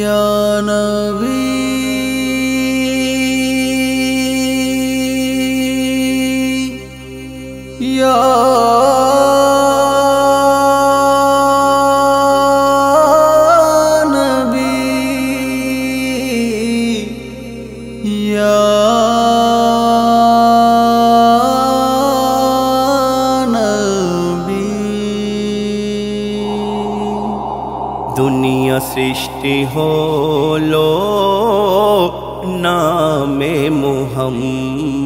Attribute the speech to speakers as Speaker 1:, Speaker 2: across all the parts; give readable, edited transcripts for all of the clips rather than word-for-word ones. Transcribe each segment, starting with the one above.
Speaker 1: या नबी या नबी या नबी। दुनिया सृष्टि होलो नामे मुहम्मद,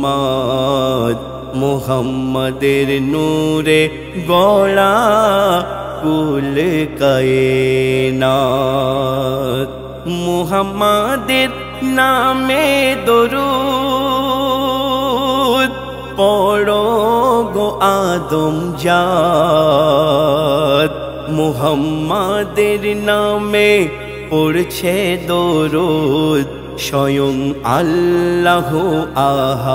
Speaker 1: मुहम्मदेर नूरे गड़ा कुल कायनात। मुहम्मदेर नामे दरूद पढ़ो गो आदम जात। मुहम्मदेर नामे पढ़छे दरूद स्वयं आल्लाह आहाद।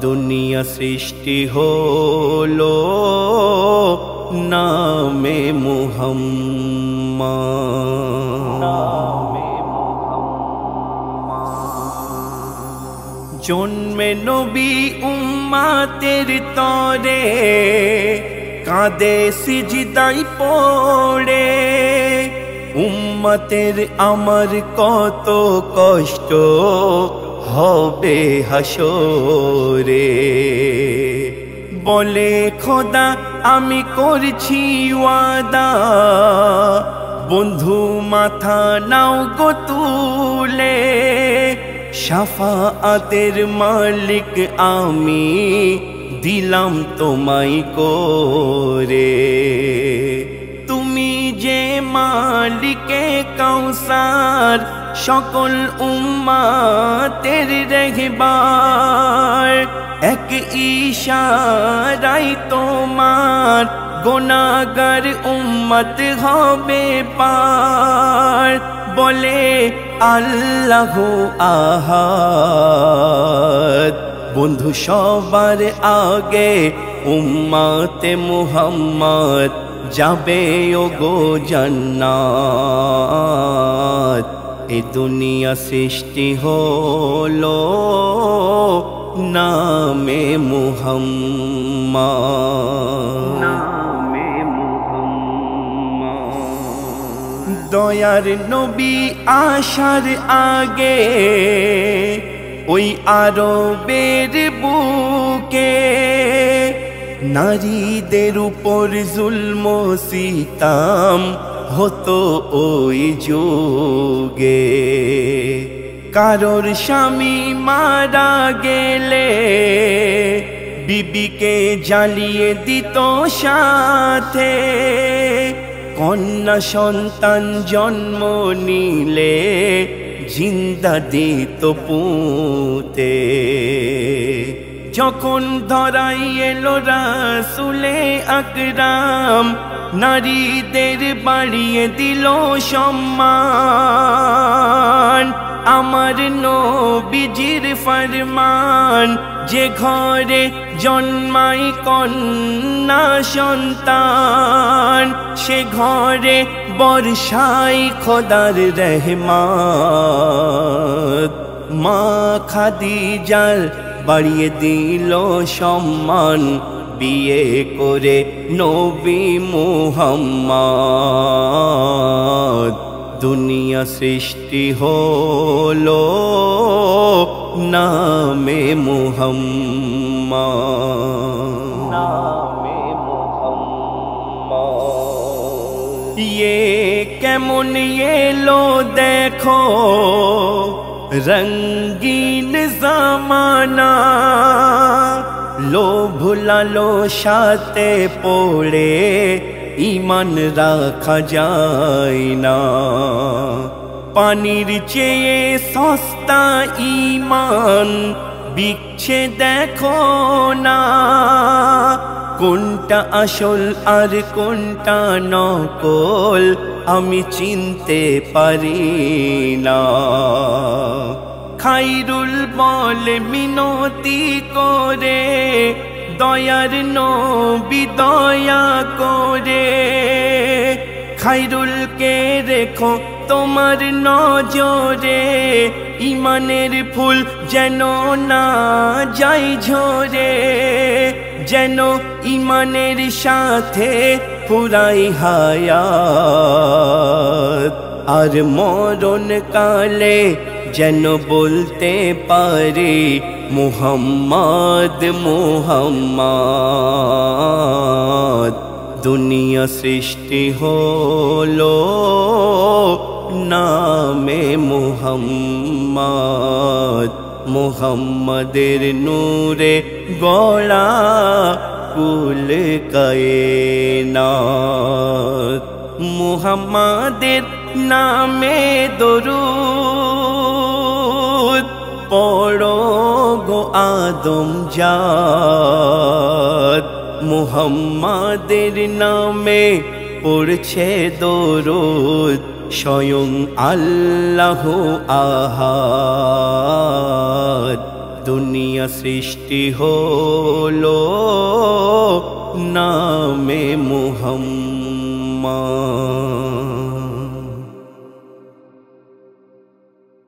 Speaker 1: दुनिया सृष्टि होलो नामे मुहम्मद। जन्मे नबी उम्मतेर तरे काँदे सिजदाय पड़े। उम्मतेर आमार कत कष्ट होबे हाशरे। बोले खोदा आमी करछि वादा, बंधु माथा नाओ गो तुले। शाफाआतेर मालिक आमी दिलाम तोमाय करे। तुमी जे मालिके कौसार सकल उम्मतेर रहबार। एक इशाराय तोमार गुनाहगार उम्मत होबे पार। बोले आल्लाह आहाद। बंधु सबार आगे उम्मते मुहम्मद जाबे ओगो जन्नात। ए दुनिया सृष्टि होलो नामे मुहम्मद। दयार नबी आशार आगे ओई आरबेर बुके नारीदेर उपर जुल्म सिताम हतो ओई जुगे। कारोर स्वामी मारा गेले बीबीके जालिए दित साथे। कन्या सन्तान जन्म निले जिंदा दित पुते। যখন ধরাই এলো রাসূলে আকরাম, নারীদের বাড়িয়ে দিল সম্মান। আমার নবীজির ফরমান, যে ঘরে জন্মাই কন্যা সন্তান, সে ঘরে বর্ষাই খোদার রহমত। মা খাদিজার বাড়িয়ে দিল সম্মান, বিয়ে করে নবী মুহাম্মদ। দুনিয়া সৃষ্টি হলো নামে মুহাম্মদ। ये কেমন এলো দেখো रंगीन ज़माना। लोभ लालसाते पड़े ईमान राखा जाय ना। पानिर चेये सस्ता ईमान बिकछे देखो ना। कोनटा आसल आर कोनटा नकल आमी चिनते पारी ना। खायरुल बोले मिनती करे दयार नबी दया करे। খায়রুলকে রেখো তোমার নজরে, ইমানের ফুল যেন না যায় ঝরে, যেন ইমানের সাথে পুরাই হায়াত। আর মরণ কালে যেন বলতে পারি মুহাম্মদ মুহাম্মদ। দুনিয়া সৃষ্টি হলো নামে মুহাম্মদ, মুহাম্মদের নূরে গড়া কুল কায়নাত। মুহাম্মদের নামে দরুদ পড়ো গো আদম জাত। মুহাম্মদের নামে পড়ছে দরুদ স্বয়ং আল্লাহ আহাদ। দুনিয়া সৃষ্টি হলো নামে মুহাম্মদ।